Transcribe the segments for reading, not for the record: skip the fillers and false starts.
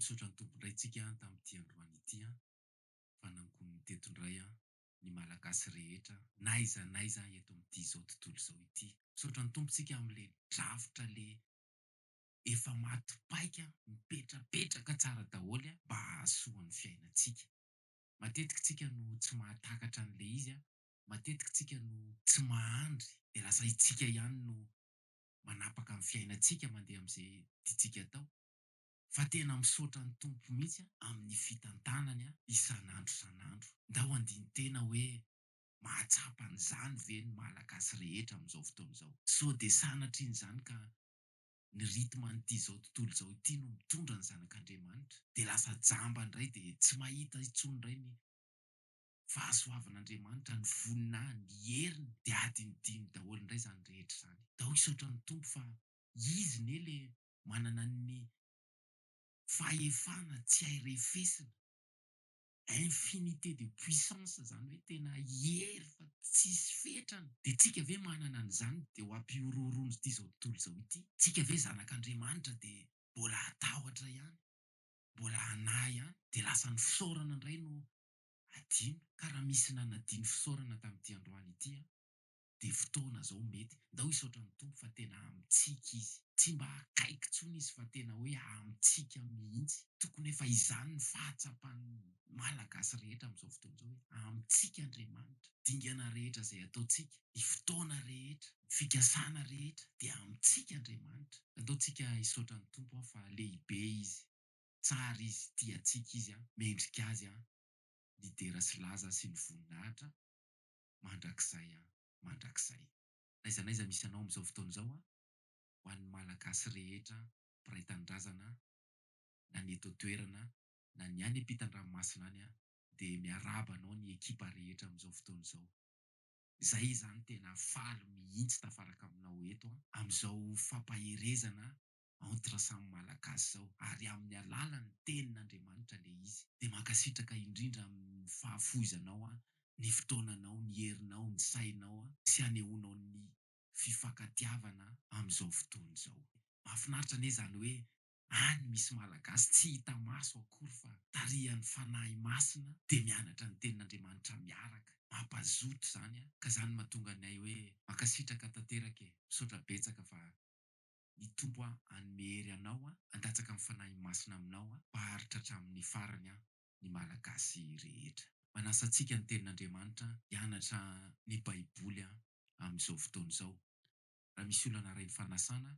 misaotra ny tompondray tsika tamin'ity androany ity fanankony tetondray ny malagasy rehetra naiza eto amin'ity zao tontolo zao ity. Misaotra ny tompontsika amin'le drafitra le efa matipaika mipetrapetraka tsara daholy mba hahasoan'ny fiainantsika. Matetika tsika no tsy mahatakatra an'le izy matetika tsika no tsy mahandry de lasa itsika ihany no manapaka amin'ny fiainantsika mandeha amin'izay tiantsika atao. Fa tena misaotra ny tompo mihitsy amin'ny fitantanany isan'andro. Ndao andiny tena hoe mahatsapa an'izany ve ny malagasy rehetra amin'izao fotoana izao. So de sanatriny izany ka ny ritman'ity zao tontolo zao ity no mitondra ny zanak'Andriamanitra. De lasa jamba indray de tsy mahita intsony indray ny fahasoavan'Andriamanitra, ny voninahiny, ny heriny de adinidiny daholo indray izany rehetra izany. Dao hisaotra ny tompo fa izy ne le manana ny fahefana tsy hairefesina, infinité de puissance zany hoe tena hery fa tsisy fetrany. De tsika ve manana an'izany de ho ampiorohorony ity zao tontolo zao ity? Tsika ve zanak'Andriamanitra de mbola hatahotra ihany, mbola hanahy ihany de lasa ny fisaorana indray no adino. Karaha misy nanadino fisaorana tamin'ity androany ity de fotoana zao mety. Ndao hisaotra ny tompo fa tena amintsika izy. Tsy mba akaiky intsony izy fa tena hoe amintsika mihitsy. Tokony efa izany ny fahatsapan'ny malagasy rehetra amin'izao fotoana izao hoe amintsika Andriamanitra. Dingana rehetra izay ataontsika, ny fotoana rehetra, ny fikasana rehetra dia amintsika Andriamanitra. Andaontsika hisaotra ny tompo fa lehibe izy, tsara izy, tiantsika izy mendrika azy lidera sy laza sy ny voninahitra mandrakizay. Naiza misy anao amin'izao fotoana izao ho an'ny malagasy rehetra mpiray tanindrazana na ny eto toerana na ny any ampitan-dranomasina any de miaraba anao ny ekipa rehetra amin'izao fotoana izao. Zay zany tena faly mihitsy tafaraka aminao eto amin'izao fampaherezana entre samy malagasy zao, ary amin'ny alalan'ny tenin'Andriamanitra le izy. De mankasitraka indrindra amin'ny fahafoizanao ny fotoananao, ny herinao, ny sainao sy anehoanao ny fifankatiavana amin'izao fotoana izao. Mahafinaritra anie zany hoe any misy malagasy tsy hita maso akory fa tarihan'ny fanahy masina de mianatra ny tenin'Andriamanitra miaraka. Mampazoto zany ka zany mahatonga anay hoe mankasitraka tanteraka misaotra betsaka fa ny tompo hanome hery anao, handatsaka amin'ny fanahy masina aminao, maharitra hatramin'ny farany ny malagasy rehetra. Manasa antsika ny tenin'Andriamanitra hianatra ny baiboly amin'izao fotoana izao. Raha misy olana iray ny fanasana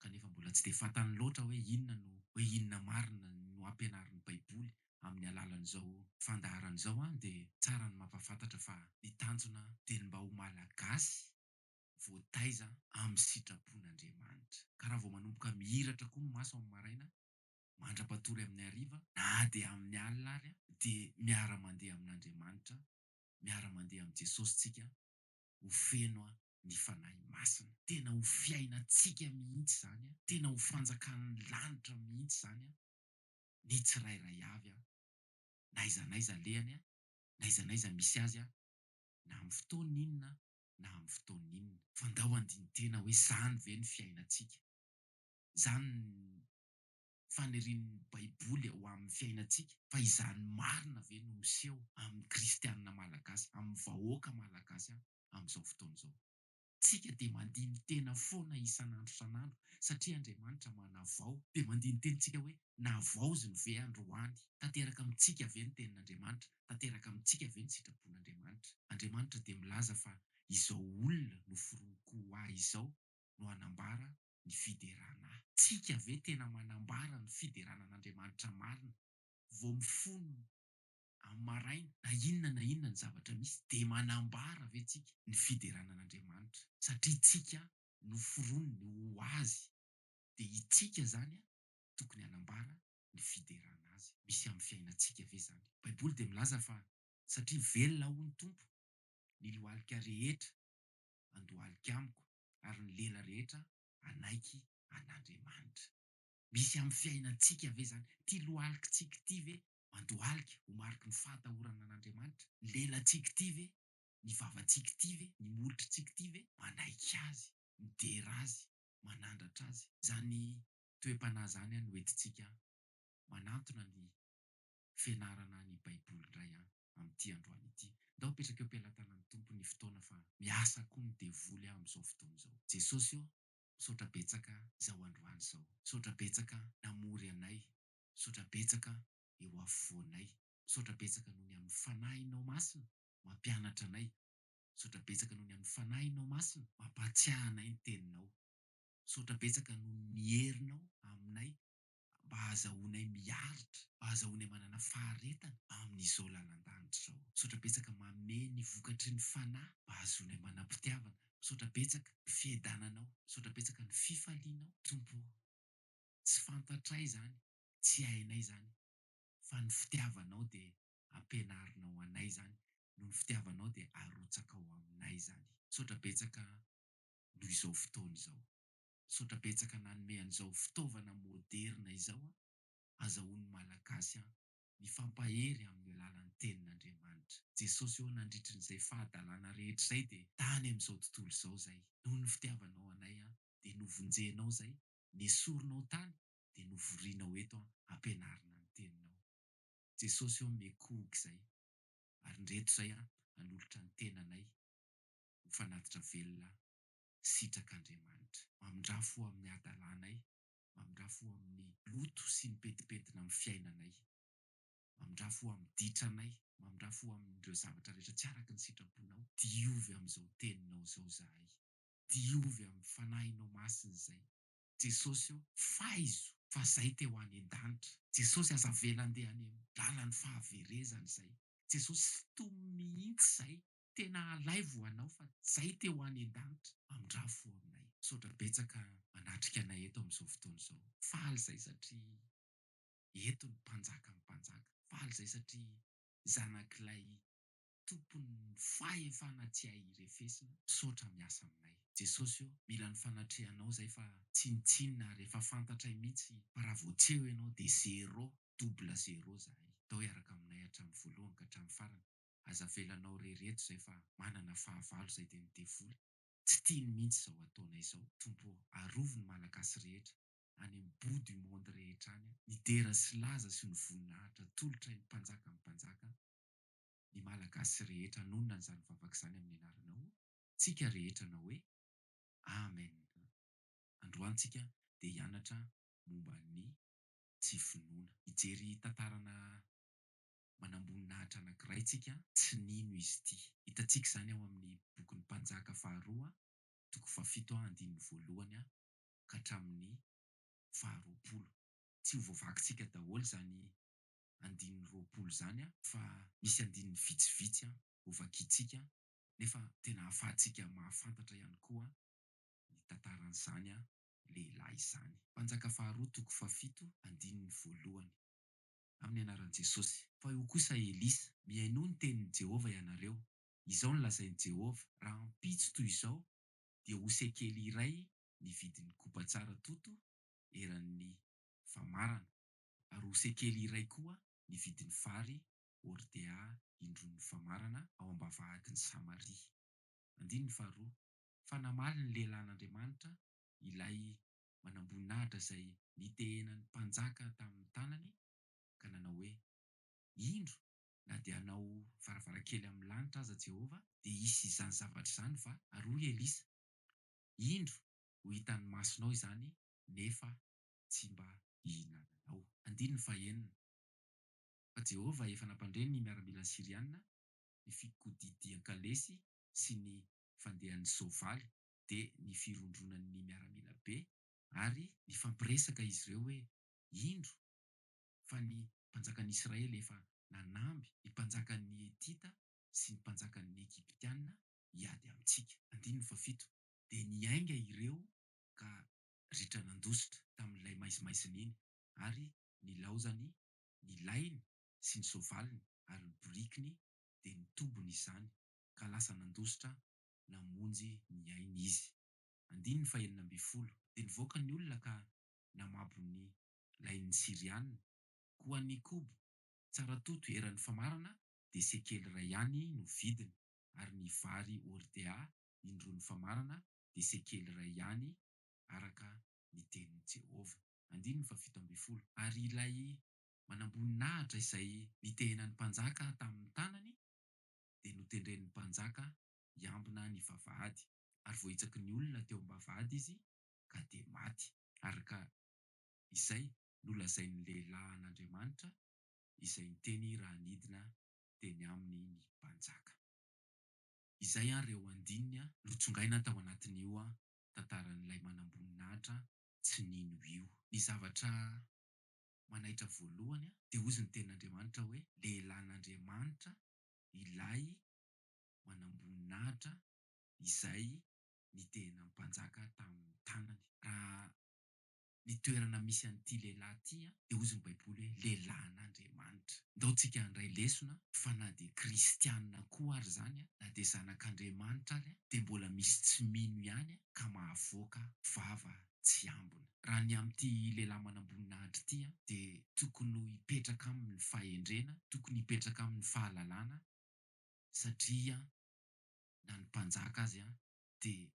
kanefa mbola tsy de fantany loatra hoe inona marina no ampianarin'ny baiboly amin'ny alalan'izao fandaharan'izao de tsara ny mampafantatra fa ny tanjona dia mba ho malagasy voataiza amin'ny sitrapon'Andriamanitra. Ka raha vao manomboka mihiratra koa ny maso amin'ny maraina, mandra-patory amin'ny hariva na dia amin'ny alina ary de miara-mandeha amin'Andriamanitra, miara-mandeha amin'ny Jesosy tsika ho feno ny fanahy masina. Tena ho fiainantsika mihitsy izany, tena ho fanjakan'ny lanitra mihitsy izany ny tsirairay avy naiza lehany, naiza misy azy na amin'ny fotoana inona na amin'ny fotoana inona. Fa ndao andiny tena hoe izany ve ny fiainantsika, izany ny fanirian'ny baiboly ho amin'ny fiainantsika, fa izany marina ve no miseho amin'ny kristianina malagasy, amin'ny vahoaka malagasy amin'izao fotoana izao. Tsika dia mandiny tena foana isan'andro satria Andriamanitra manavao. Dia mandiny tentsika hoe navaoziny ve androany, tanteraka amintsika ve ny tenin'Andriamanitra, tanteraka amintsika ve ny sitrapon'Andriamanitra. Andriamanitra dia milaza fa izao olona noforonoko ahy izao no hanambara ny fiderana ahy. Tsika ve tena manambara ny fideranan'Andriamanitra marina vao mifono amin'ny maraina na inona ny zavatra misy de manambara ve tsika ny fideranan'Andriamanitra, satria tsika noforonony ho azy de itsika zany tokony hanambara ny fiderana azy. Misy amin'ny fiainantsika ve zany? Baiboly de milaza fa satria velona hoy ny tompo, ny lohalika rehetra andohalika amiko ary ny lela rehetra anaiky an'Andriamanitra. Misy amin'ny fiainantsika ve zany? Ty lohalikitsika ty ve mandohalika ho mariky ny fahatahorana an'Andriamanitra? Ny lelantsika ty ve, ny vavantsika ty ve, ny molotritsika ty ve manaiky azy, midera azy, manandratra azy? Zany toe-panahy zany no entintsika manantona antona ny fianarana ny baiboly indray amin'ity androany ity. Ndao petraka eo am-pialantanan'ny tompo ny fotoana fa miasa koa ny devoly amin'izao fotoana izao. Jesosy io misaotra betsaka izao androany izao. Misaotra betsaka namory anay. Misaotra betsaka eo afovoanay. Misaotra betsaka noho ny amin'ny fanahinao masina mampianatra anay. Misaotra betsaka noho ny amin'ny fanahinao masina mampatsiahy anay ny teninao. Misaotra betsaka noho ny herinao aminay mba ahazahoanay miaritra, mba ahazahoanay manana faharetana amin'izao lalan-danitra izao. Misaotra betsaka manome ny vokatry ny fanahy mba ahazoanay manam-pitiavana. Misaotra betsaka ny fiedananao. Misaotra betsaka ny fifalianao. Tompo, tsy fantatray izany, tsy hainay izany, fa ny fitiavanao dia ampianarinao anay izany. No ny fitiavanao dia arotsakao aminay izany. Misaotra betsaka noho izao fotoana izao. Misaotra betsaka nanome an'izao fitaovana moderna izao ahazahoan'ny malagasy mifampahery amin'ny alalan'ny tenin'Andriamanitra. Jesosy eo nandritry n'izay fahadalàna rehetra izay dia tany amin'izao tontolo izao izay. Noho ny fitiavanao anay dia novonjenao izay, nesorinao tany dia novorianao eto ampianarina ny teninao. Jesosy eo mekoky izay, ary ndreto izay hanolotra ny tenanay ho fanatitra velona sitrak'Andriamanitra. Mamindrafo amin'ny adalànay, mamindrafo amin'ny loto sy ny petipetina amin'ny fiainanay, mamindrafo amin'ny ditranay, mamindrafo amin'ireo zavatra rehetra tsy araka ny sitraponao. Diovy amin'izao teninao izao zahay. Diovy amin'ny fanahinao masina izay. Jesosy io faizo fa izay te ho any an-danitra. Jesosy aza vela andeha any amin'ny lalan'ny fahaverezana izay. Jesosy tomy mihitsy izay. Tena alaivo anao fa izay te ho any an-danitra. Mamindrafo aminay. Misaotra betsaka manatrika anay eto amin'izao fotoana izao. Faly izay satria eto ny mpanjaka ny mpanjaka. Faly izay satria zanak'ilay tompony fahefana tsy ahirefesina. Misaotra miasa aminay. Jesosy io mila ny fanatrehanao izay fa tsinitsinina rehefa fantatray mihitsy fa raha vao tsy eo ianao dia zero, double zero zahay. Tao hiaraka aminay hatramin'ny voalohany ka hatramin'ny farany. Aza velanao rereto izay fa manana fahavalo izay dia ny devoly. Tsy tiany mihitsy izao ataonay izao. Tompo, arovo ny malagasy rehetra any amin'ny bout du monde rehetra any. Ny dera sy laza sy ny voninahitra tolotra ny mpanjaka ny mpanjaka. Ny malagasy rehetra anonona n'izany vavaka izany amin'ny anaranao. Tsika rehetra na hoe amen. Androantsika dia hianatra momba ny Tsy Finoana. Hijery tantarana manamboninahitra anankiray tsika, tsy nino izy ity. Hitantsika izany ao amin'ny bokin'ny mpanjaka faharoa, toko fafito andininy voalohany ka hatramin'ny faharoapolo. Tsy ho voavakintsika daholo izany andininy roapolo izany fa misy andininy vitsivitsy ho vakintsika, nefa tena ahafahantsika mahafantatra ihany koa ny tantaran'izany lehilahy izany. Mpanjaka faharoa toko fafito andininy voalohany. Amin'ny anaran'i Jesosy. Fa io kosa Elisa, mihaino ny tenin'i Jehovah ianareo. Izao no lazain'i Jehovah: raha ampitso toy izao dia ho sekely iray ny vidin'ny kopa tsara toto eran'ny famarana, ary ho sekely iray koa ny vidin'ny vary ordea indron'ny famarana ao ambavahakin'ny Samaria. Andininy faharoa. Fa namaly ny lehilahin'Andriamanitra ilay manamboninahitra izay nitehenan'ny mpanjaka tamin'ny tanany, ka nanao hoe: indro na dia hanao varavarankely amin'ny lanitra aza Jehovah dia hisy izany zavatra izany va? Ary hoy Elisa: indro ho hitan'ny masonao izany, nefa tsy mba hihinananao. Andininy fahaenina. Fa Jehovah efa nampandreny ny miaramila ny Siriana, ny fikodidian-kalesy sy ny fandehan'ny soavaly dia ny firondronan'ny miaramila be, ary ny fampiresaka izy ireo hoe indro fa ny mpanjakan'ny Israely efa nanamby ny mpanjakan'ny Etita sy ny mpanjakan'ny Egiptiana hiady amintsika. Andininy fafito. Dia niainga ireo ka ritra nandositra tamin'ilay maizimaizina iny, ary nilaozany ny lainy sy ny soavaliny, ary ny borikiny dia nitobony izany, ka lasa nandositra namonjy ny ainy izy. Andininy fahaenina ambin'ny folo. Dia nivoaka ny olona ka namabo ny lain'ny Siriana, koa ny kobo tsara toto eran'ny famarana dia sekely iray ihany no vidiny, ary ny vary ordea indron'ny famarana dia sekely iray ihany araka ny tenin'i Jehovah. Andininy fahafito ambin'ny folo. Ary ilay manam-boninahitra izay nitenan'ny mpanjaka tamin'ny tanany dia notendren'ny mpanjaka hiambina ny vavahady, ary vohitsaky ny olona teo am-bavahady izy ka dia maty. Araka izay nolazain'ny lehilahy an'Andriamanitra izay niteny raha nidina teny aminy ny mpanjaka. Izay reo andininy notsongaina tao anatin'io tantaran'ilay manam-boninahitra tsy nino io. Ny zavatra manaitra voalohany dia hozy ny tenin'Andriamanitra hoe lehilahin'Andriamanitra ilay manam-boninahitra izay nitena mpanjaka tamin'ny tanany. Raha ny toerana misy an'ity lehilahy ity dia hozy ny baiboly hoe lehilahin'Andriamanitra. Ndaontsika handray lesona fa na dia kristianina koa ary zany na dia zanak'Andriamanitra ary dia mbola misy tsy mino ihany ka mahavoaka vava tsy ambina. Raha ny amin'ity lehilahy manam-boninahitra ity dia tokony hipetraka amin'ny fahendrena, tokony hipetraka amin'ny fahalalana, satria na ny mpanjaka azy dia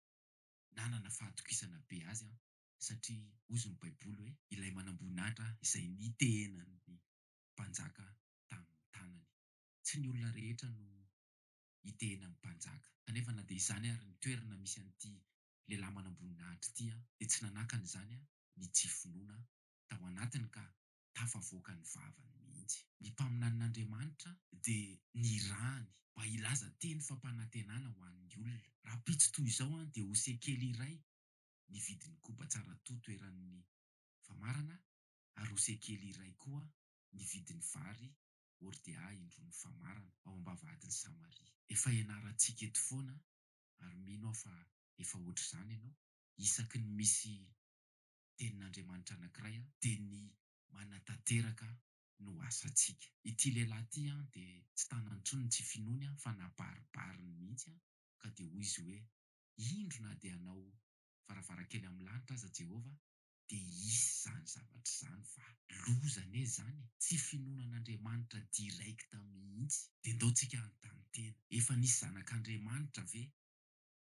nanana fahatokisana be azy satria hozy ny baiboly hoe ilay manam-boninahitra izay nitenan'ny mpanjaka tamin'ny tanany. Tsy ny olona rehetra no hitenan'ny mpanjaka, kanefa na dia izany ary ny toerana misy an'ity lehilahy manam-boninahitra ity dia tsy nanakana izany ny Tsy Finoana tao anatiny ka tafavoaka ny vavany mihitsy. Ny mpaminan'Andriamanitra dia nirahany mba hilaza teny fampanantenana ho an'ny olona. Raha pitso toy izao dia ho sekely iray ny vidin'ny koba tsara toeran'ny famarana, ary ho sekely iray koa ny vidin'ny vary ordia indron'ny famarana ao am-bavahadin'ny Samaria. Efa ianarantsika eto foana ary mino aho fa efa ohatr'izany ianao. Isaky ny misy tenin'Andriamanitra anankiray dia ny manatanteraka no asantsika. Ity lehilahy ity dia tsy tanany intsony ny Tsy Finoana fa nabaribariny mihitsy ka dia hoy izy hoe indro na dia hanao varavarankely amin'ny lanitra aza Jehova dia hisy izany zavatra izany, fa loza anie izany. Tsy Finoanan'Andriamanitra direkta mihitsy. Dia ndaontsika anontany tena, efa nisy zanak'Andriamanitra ve,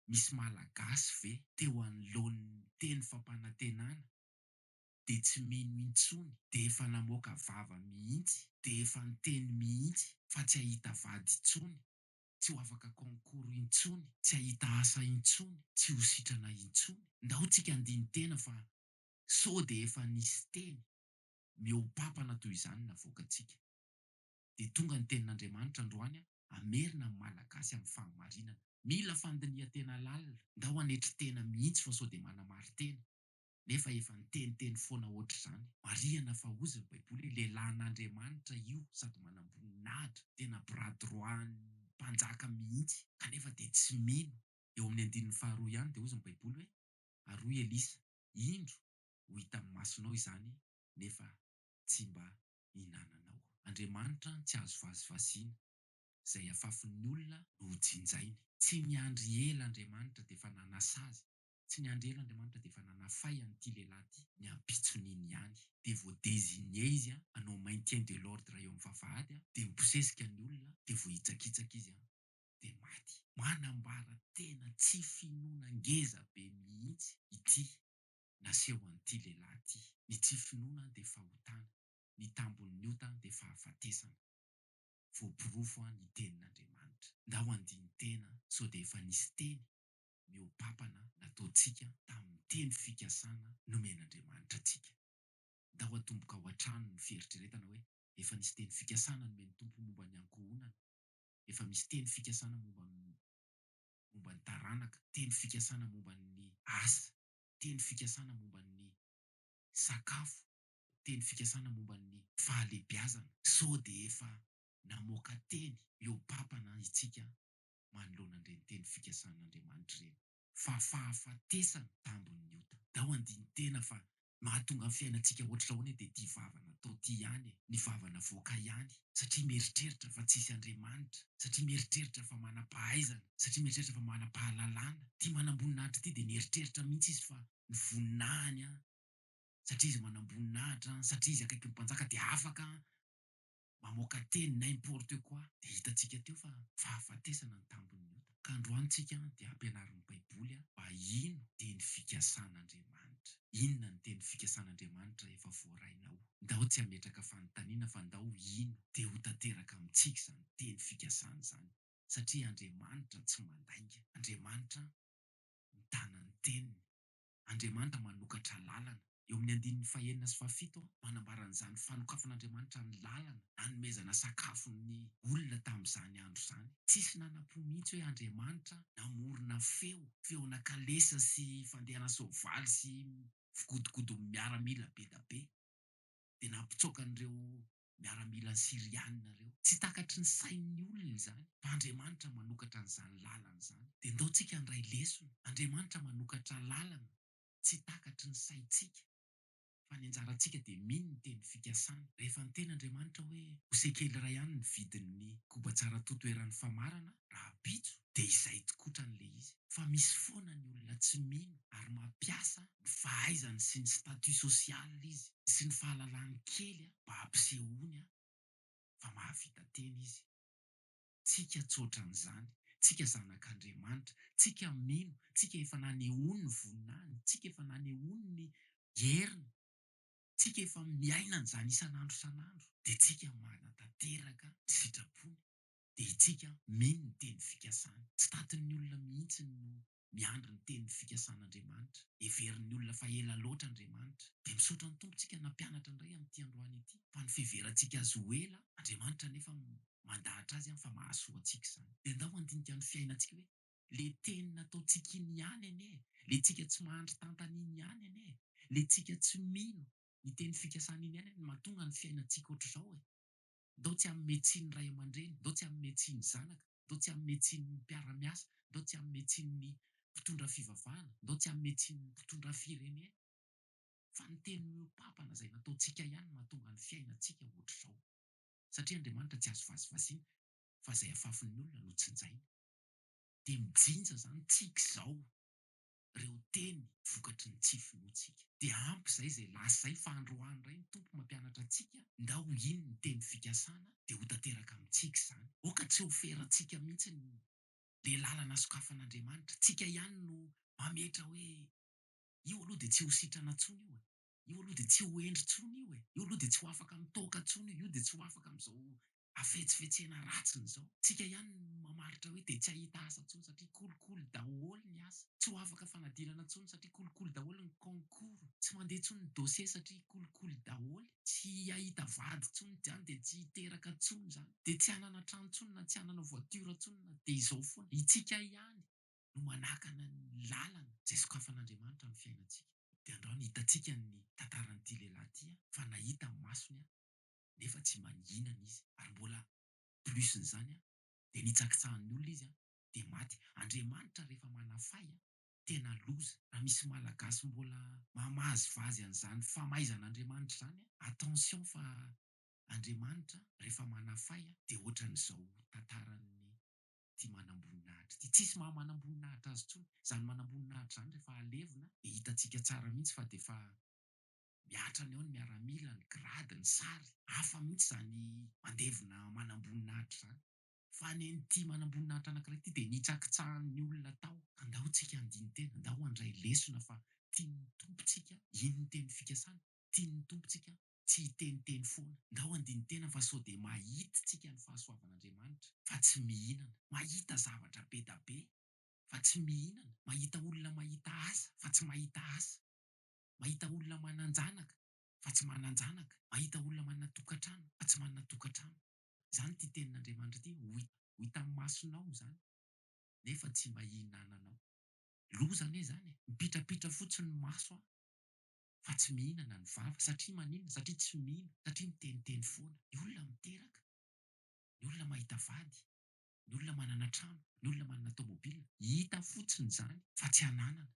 misy malagasy ve teo anoloan'ny teny fampanantenana dia tsy mino intsony, dia efa namoaka vava mihitsy, dia efa niteny mihitsy fa tsy ahita vady intsony, tsy ho afaka konkoro intsony, tsy ahita asa intsony, tsy ho sitrana intsony. Ndaontsika andiny tena fa sao dia efa nisy teny miompampana toy izany navoaka antsika. Dia tonga ny tenin'Andriamanitra androany amerina amin'ny malagasy amin'ny fahamarinana. Mila fandiniha tena lalina, ndao hanetry tena mihitsy fa sao dia manamary-tena, nefa efa niteniteny foana ohatr'izany. Marihana fa hozy ny baiboly hoe lehilahin'Andriamanitra io sady manam-boninahitra, tena bras-droit-n'ny mpanjaka mihitsy, kanefa dia tsy mino. Eo amin'ny andinin'ny faharoa ihany dia hozy ny baiboly hoe aroy Elisa, indro ho hitan'ny masonao izany nefa tsy mba hinananao. Andriamanitra tsy azo vazivasiana, izay afafin'ny olona no hojinjainy. Tsy niandry ela Andriamanitra dia efa nanasa azy. Tsy niandry ela Andriamanitra dia efa nanafay an'ity lehilahy ity ny ampitson'iny ihany. Dia vao désigné izy hanao maintien de l'ordre eo amin'ny vavahady dia miposesika ny olona, dia vao hitsakitsaka izy dia maty. Manambara tena tsy finoana ngeza be mihitsy ity naseho an'ity lehilahy ity. Ny tsy finoana dia fahotana, ny tambon'ny ota dia fahafatesana. Voaporofo ny tenin'Andriamanitra. Ndao andiny tena sao dia efa nisy teny miompampana nataontsika tamin'ny teny fikasana nomen'Andriamanitra antsika. Ndao atomboka ao an-trano ny fieritreretana hoe efa nisy teny fikasana nomeny tompo momba ny ankohonana, efa misy teny fikasana momba ny taranaka, teny fikasana momba ny asa, teny fikasana momba ny sakafo, teny fikasana momba ny fahalebiazana. Sao dia efa namoaka teny miompampana itsika manoloana an'ireny teny fikasan'Andriamanitra ireny. Fa fahafatesana tambon'ny ota. Ndao andiny tena fa mahatonga ny fiainantsika ohatra hoe dia ity vava natao ity ihany, ny vava navoaka ihany, satria mieritreritra fa tsisy Andriamanitra, satria mieritreritra fa manam-pahaizana, satria mieritreritra fa manam-pahalalana. Ity manam-boninahitra ity dia nieritreritra mihitsy izy fa ny voninahiny satria izy manam-boninahitra, satria izy akaiky ny mpanjaka dia afaka mamoaka teny n'importe quoi. Dia hitantsika teo fa fahafatesana ny tambon'ny ota. Ka androantsika dia ampianarin'ny baiboly mba ino teny fikasan'Andriamanitra. Inona ny teny fikasan'Andriamanitra efa voarainao. Ndao tsy hametraka fanontaniana fa ndao ino dia ho tanteraka amintsika izany teny fikasana izany. Satria Andriamanitra tsy mandainga. Andriamanitra mitana ny teniny. Andriamanitra manokatra lalana. Eo amin'ny 9:1-7 manambara an'izany fanokafan'Andriamanitra ny lalana, nanomezana sakafon'ny olona tamin'izany andro izany. Tsisy nanam-po mihitsy hoe Andriamanitra namorona feona kalesa sy fandehana soavaly sy figodikodo miaramila be da be dia nampitsoaka an'ireo miaramila Siriana ireo. Tsy takatry ny sain'ny olona izany, fa Andriamanitra manokatra an'izany lalana izany. Dia ndaontsika handray lesona. Andriamanitra manokatra lalana, tsy takatry ny saintsika, fa ny anjarantsika dia mino ny teny fikasana. Rehefa niteny Andriamanitra hoe ho sekely iray ihany ny vidin'ny koba tsara totoeran'ny famarana raha pitso, dia izay tokotran'ilay izy. Fa misy foana ny olona tsy mino ary mampiasa ny fahaizany sy ny statut social izy sy ny fahalalany kely mba hampisehoany fa mahavita teny izy. Tsika tsoatran'izany, tsika zanak'Andriamanitra, tsika mino, tsika efa nanehoany ny voninahiny, tsika efa nanehoany ny heriny, tsika efa miaina an'izany isan'andro, dia tsika manatanteraka ny sitrapony, dia itsika mino ny teny fikasana. Tsy tatin'ny olona mihitsy no miandry ny teny fikasan'Andriamanitra. Heverin'ny olona fa ela loatra Andriamanitra. Dia misaotra ny tompontsika nampianatra indray amin'ity androany ity. Fa ny fiheverantsika azy ho ela, Andriamanitra nefa mandahatra azy fa mahasoa antsika izany. Dia ndao handinika ny fiainantsika hoe le teny nataontsika iny ihany anie, le tsika tsy mahandry tantana iny ihany anie, le tsika tsy mino ny teny fikasana iny ihany no mahatonga ny fiainantsika ohatr'izao e. Ndao tsy amin'ny metsin'ny ray aman-dreny, ndao tsy amin'ny metsin'ny zanaka, ndao tsy amin'ny metsin'ny mpiara-miasa, ndao tsy amin'ny metsin'ny mpitondra fivavahana, ndao tsy amin'ny metsin'ny mpitondra firenena, fa ny tenin'io papana izay nataontsika ihany no mahatonga ny fiainantsika ohatr'izao. Satria Andriamanitra tsy azo vazivazina, fa izay afafon'ny olona no tsinjaina. Dia mijinja izany tsika izao ireo teny vokatry ny Tsy Finoantsika. Dia ampy izay lasa izay fa androany iray ny tompo mampianatra antsika ndao ino ny teny fikasana dia ho tanteraka amintsika izany. Oka tsy ho ferantsika mihitsy le lalana sokafan'Andriamanitra. Tsika ihany no mametra hoe io aloha dia tsy ho sitrana intsony io e. Io aloha dia tsy ho endry intsony io e. Io aloha dia tsy ho afaka mitoaka intsony io. Io dia tsy ho afaka amin'izao afetsifetsena ratsiny izao. Tsika ihany no mamaritra hoe dia tsy hahita asa intsony satria kolikoly daholo ny asa. Tsy ho afaka fanadinana intsony satria kolikoly daholo ny concours. Tsy mandeha intsony ny dossier satria kolikoly daholo. Tsy hahita vady intsony izany dia tsy hiteraka intsony izany. Dia tsy hanana trano intsony na tsy hanana voiture intsony na dia izao foana. Itsika ihany no manakana ny lalana izay sokafan'Andriamanitra amin'ny fiainantsika. Dia andao ny hitantsika ny tantaran'ity lehilahy ity fa nahita ny masony nefa tsy manginana izy ary mbola plusin'izany dia nitsakitsahan'ny olona izy dia maty. Andriamanitra rehefa manafay tena loza. Raha misy malagasy mbola mamahazivazy an'izany famaizan'Andriamanitra izany, attention fa Andriamanitra rehefa manafay dia ohatran'izao tantaran'ny ty manam-boninahitra ty. Tsisy maha manam-boninahitra azy intsony. Izany manam-boninahitra izany rehefa alevina dia hitantsika tsara mihitsy fa dia efa miatra ny ao ny miaramila, ny grady, ny sary. Hafa mihitsy izany mandevina manam-boninahitra izany. Fa ny an'ity manam-boninahitra anankiray ity dia nitsakitsahan'ny olona tao. Ka ndao tsika handiny tena, ndao handray lesona fa tian'ny tompontsika ino ny teny fikasana, tian'ny tompontsika tsy hiteniteny foana. Ndao handiny tena fa sao dia mahita tsika ny fahasoavan'Andriamanitra fa tsy mihinana. Mahita zavatra be da be fa tsy mihinana. Mahita olona mahita asa fa tsy mahita asa. Mahita olona manan-janaka fa tsy manan-janaka. Mahita olona manana tokantrano fa tsy manana tokantrano. Izany ty tenin'Andriamanitra ty, ho hitan'ny masonao izany nefa tsy mba hihinananao. Loza anie izany e. Mipitrapitra fotsiny ny maso fa tsy mihinana ny vava satria maninona? Satria tsy mihina, satria miteniteny foana. Ny olona miteraka, ny olona mahita vady, ny olona manana trano, ny olona manana tômôbila, hita fotsiny izany fa tsy hananana.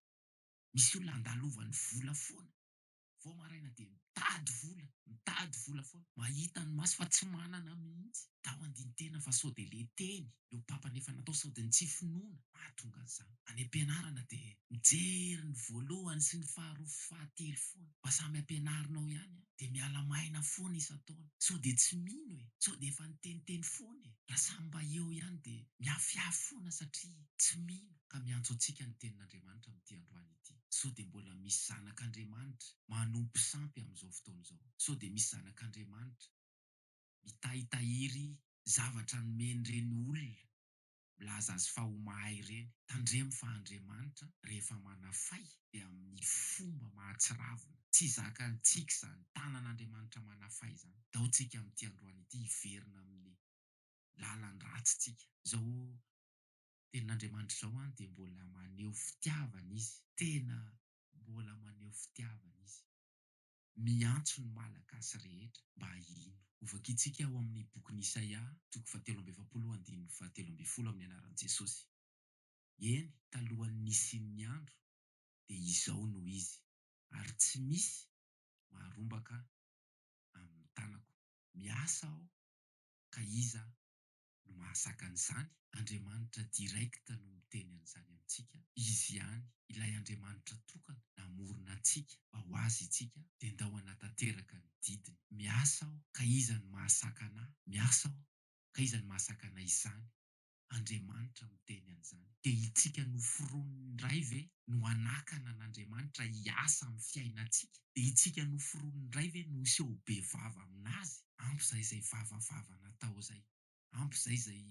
Misy olona andalovany vola foana vao maraina dia mitady vola foana, mahita ny maso fa tsy manana mihitsy. Tao andiny tena fa sao dia le teny eo papany efa natao sao dia ny Tsy Finoana mahatonga an'izany. Any am-pianarana dia mijery ny voalohany sy ny faharoa fahatelo foana, mba samy ampianarinao ihany dia miala maina foana isan-taona. Sao dia tsy mino sao dia efa niteniteny foana raha samy mba eo ihany dia miafiafy foana satria tsy mino. Ka miantso antsika ny tenin'Andriamanitra amin'ity androany ity. Sao dia mbola misy zanak'Andriamanitra manompo sampy amin'izao fotoana izao. Sao dia misy zanak'Andriamanitra mitahitahiry zavatra nomen'ireny olona milaza azy fa ho mahay ireny. Tandremo fa Andriamanitra rehefa manafay dia amin'ny fomba mahatsiravina. Tsy zakantsika izany tanan'Andriamanitra manafay izany. Daontsika amin'ity androany ity hiverina amin'ny lalan'ny ratsitsika. Izao tenin'Andriamanitra izao dia mbola maneho fitiavana izy. Tena mbola maneho fitiavana izy. Miantso ny malagasy rehetra mba hino. Ovakitsika ao amin'ny bokin'i Isaia, toko 7:7-8 amin'ny anaran'i Jesosy. Eny, talohan'ny nisian'ny andro dia izao no izy, ary tsy misy maharombaka amin'ny tanako. Miasa aho, ka iza no mahasaka an'izany? Andriamanitra direkta no miteny an'izany amintsika. Izy ihany, ilay Andriamanitra tokana namorona antsika mba ho azy itsika dia ndao hanatanteraka ny didiny. Miasa aho, ka iza no mahasaka anahy? Miasa aho, ka iza no mahasaka anay izany? Andriamanitra miteny an'izany. Dia itsika noforoniny indray ve no hanakana an'Andriamanitra hiasa amin'ny fiainantsika? Dia itsika noforoniny indray ve no hiseho be vava aminazy? Ampy izay vavavava natao izay. Ampy izay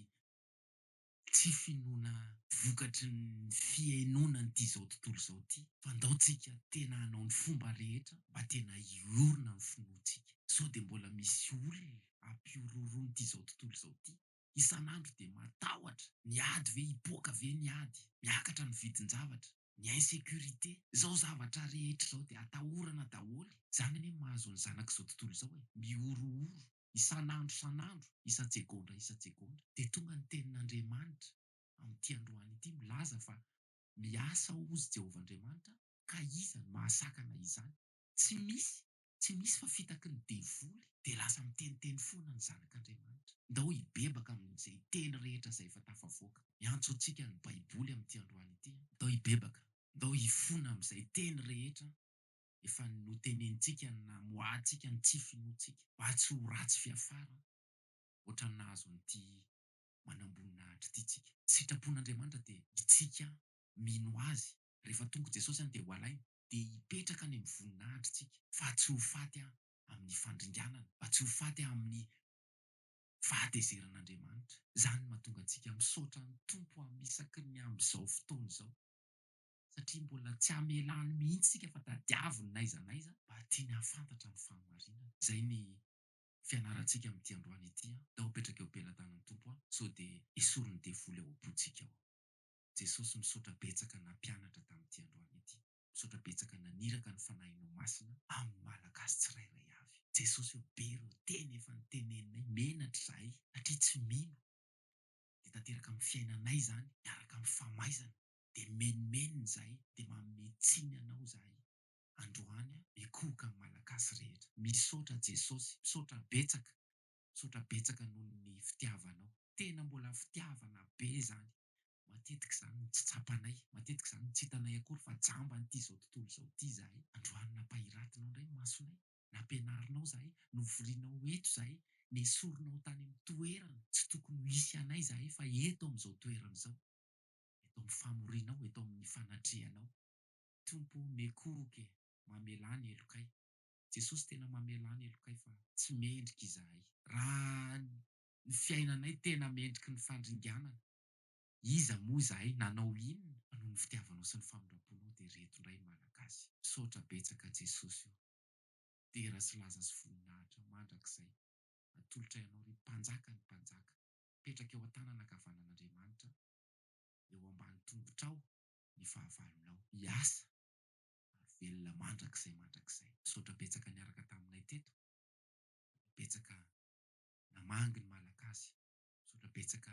tsy finoana vokatry ny fihainoana n'ity izao tontolo izao ity. Fa andaontsika tena hanao ny fomba rehetra mba tena hiorina ny finoantsika. Sao dia mbola misy olona ampiororoana ity izao tontolo izao ity. Isan'andro dia matahotra. Ny ady ve hipoaka ve ny ady? Miakatra ny vidin-javatra, ny insécurité. Izao zavatra rehetra izao dia atahorana daholo. Izany anie mahazo ny zanak'izao tontolo izao miorooro. Isan'andro, isan-tsegonda. Dia tonga ny tenin'Andriamanitra amin'ity androany ity milaza fa miasa hozy Jehovah-Andriamanitra, ka iza no mahasakana izany? Tsy misy fa fitaky ny devoly dia lasa miteniteny foana ny zanak'Andriamanitra. Ndao hibebaka amin'izay teny rehetra izay efa tafavoaka. Miantso antsika ny Baiboly amin'ity androany ity. Ndao hibebaka, ndao hifona amin'izay teny rehetra efa notenentsika namoahantsika ny tsy finoantsika mba tsy ho ratsy fiafara ohatra ny nahazo an'ity manam-boninahitra ity tsika. Sitrapon'Andriamanitra dia itsika mino azy. Rehefa tonga Jesosy dia ho alaina dia hipetraka any amin'ny voninahitrantsika fa tsy ho faty amin'ny fandringanana, fa tsy ho faty amin'ny fahatezerin'Andriamanitra. Izany mahatonga antsika misaotra ny Tompo amin'ny isaky ny amin'izao fotoana izao. Satria mbola tsy hamelany mihitsy isika fa tadiaviny n'aiza mba tiany hafantatra ny fahamarinana. Izay ny fianarantsika amin'ity androany ity. Dao mipetraka eo am-pelantanan'ny Tompo sao dia esoriny devoly ao am-pontsika ao. Jesosy misaotra betsaka nampianatra tamin'ity androany ity. Misaotra betsaka naniraka ny fanahinao masina amin'ny malagasy tsirairay avy. Jesosy eo be ireo teny efa niteneninay menatra izahay satria tsy mino. Dia tanteraka amin'ny fiainanay izany miaraka amin'ny famaizana dia menomenina izahay dia manome tsiny anao izahay. Androany mikohoka amin'ny malagasy rehetra. Misaotra Jesosy, misaotra betsaka noho ny fitiavanao. Tena mbola fitiavana be izany. Matetika izany ny tsy tsapanay, matetika izany ny tsy hitanay akory fa jamba n'ity izao tontolo izao ity izahay. Androany nampahiratinao indray ny masonay, nampianarinao izahay, novorianao eto izahay, nesorinao tany amin'ny toerana tsy tokony ho hisy anay izahay fa eto amin'izao toerana izao. Eto amin'ny famorianao, eto amin'ny fanatrehanao. Tompo mekohoka mamelany elokay. Jesosy tena mamelany elokay fa tsy mendrika izahay. Raha ny fiainanay tena mendriky ny fandringanana, iza moa izahay nanao inona? Noho ny fitiavanao sy ny famindraponao dia reto indray ny malagasy. Misaotra betsaka Jesosy io. Tera sy laza sy voninahitra mandrakizay. Atolotra ianao ry mpanjaka ny mpanjaka. Petraka eo an-tanana ankavanan'Andriamanitra. Eo ambany tongotrao ny fahavalonao. Miasa ary velona mandrakizay. Misaotra betsaka niaraka taminay teto. Betsaka namangy ny malagasy. Misaotra betsaka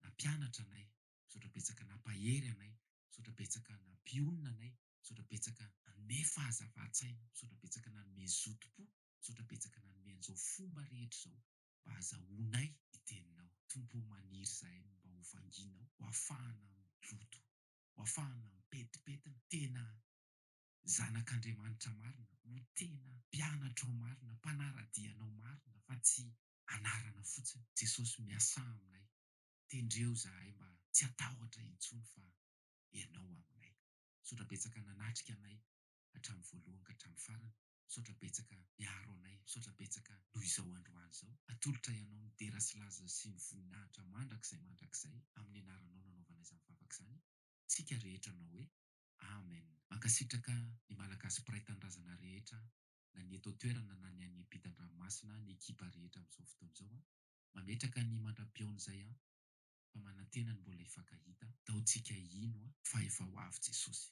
nampianatra anay. Misaotra betsaka nampahery anay. Misaotra betsaka nampionona anay. Misaotra betsaka nanome fahazavantsaina, misaotra betsaka nanome zotom-po, misaotra betsaka nanome an'izao fomba rehetra izao mba hahazahoanay ny teninao. Tompo maniry izahay mba ho vanginao, ho afahana miloto, ho afahana mipetipetina, tena zanak'Andriamanitra marina, ho tena mpianatra ao marina, mpanaradianao marina, fa tsy anarana fotsiny. Jesosy miasa aminay, tendreo izahay mba tsy atahotra intsony fa ianao aminay. Misaotra betsaka nanatrika anay hatramin'ny voalohany ka hatramin'ny farany. Misaotra betsaka miaro anay, misaotra betsaka noho izao androany izao. Atolotra ianao ny dera sy laza sy ny voninahitra mandrakizay amin'ny anaranao nanaovana izany vavaka izany. Tsika rehetra nao hoe amen. Mankasitraka ny malagasy mpiray tanindrazana rehetra na ny eto toerana na ny any ampitan-dranomasina, ny ekipa rehetra amin'izao fotoana izao mametraka ny mandram-piaona izay fa manantena ny mbola hifankahita taontsika ino fa efa ho avy Jesosy.